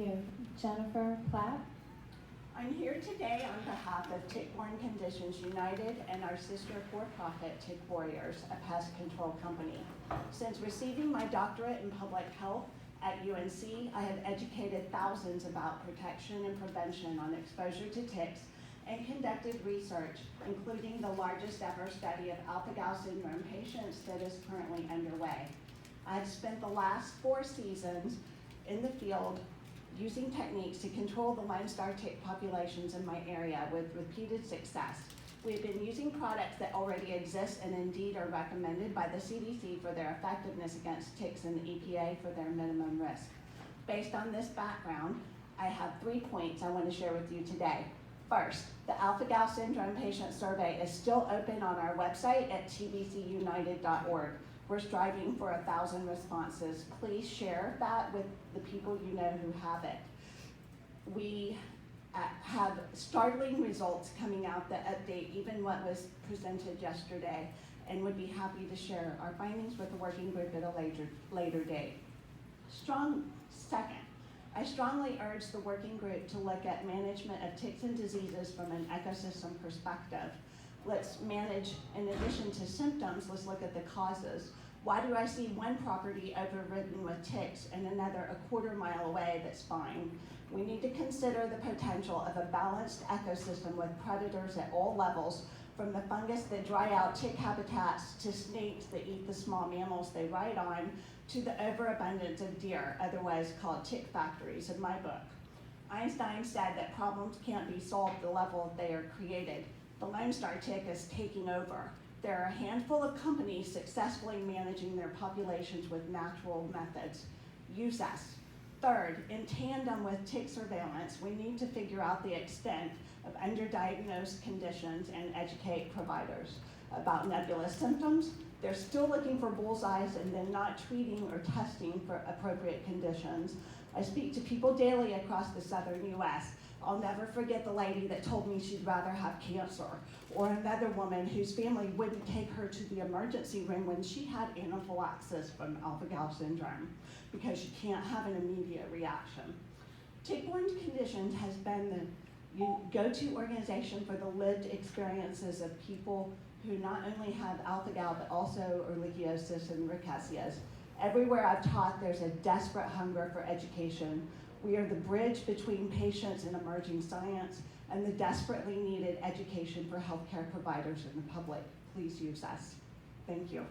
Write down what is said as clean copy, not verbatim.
you. Jennifer Platt. I'm here today on behalf of Tick-Borne Conditions United and our sister for-profit Tick Warriors, a pest control company. Since receiving my doctorate in public health at UNC, I have educated thousands about protection and prevention on exposure to ticks and conducted research, including the largest ever study of alpha-gal syndrome patients that is currently underway. I've spent the last 4 seasons in the field using techniques to control the Lone Star tick populations in my area with repeated success. We've been using products that already exist and indeed are recommended by the CDC for their effectiveness against ticks and the EPA for their minimum risk. Based on this background, I have 3 points I want to share with you today. First, the alpha-gal syndrome patient survey is still open on our website at tbcunited.org. We're striving for 1,000 responses. Please share that with the people you know who have it. We have startling results coming out that update even what was presented yesterday, and would be happy to share our findings with the working group at a later date. Second, I strongly urge the working group to look at management of ticks and diseases from an ecosystem perspective. Let's manage, in addition to symptoms, let's look at the causes. Why do I see one property overridden with ticks and another a quarter mile away that's fine? We need to consider the potential of a balanced ecosystem with predators at all levels, from the fungus that dry out tick habitats to snakes that eat the small mammals they ride on, to the overabundance of deer, otherwise called tick factories in my book. Einstein said that problems can't be solved at the level they are created. The Lone Star tick is taking over. There are a handful of companies successfully managing their populations with natural methods. Use us. Third, in tandem with tick surveillance, we need to figure out the extent of underdiagnosed conditions and educate providers about nebulous symptoms. They're still looking for bullseyes and then not treating or testing for appropriate conditions. I speak to people daily across the southern US. I'll never forget the lady that told me she'd rather have cancer, or another woman whose family wouldn't take her to the emergency room when she had anaphylaxis from alpha-gal syndrome because she can't have an immediate reaction. Tick-Borne Conditions has been the go-to organization for the lived experiences of people who not only have alpha-gal but also ehrlichiosis and rickettsias. Everywhere I've taught, there's a desperate hunger for education. We are the bridge between patients and emerging science and the desperately needed education for healthcare providers and the public. Please use us. Thank you.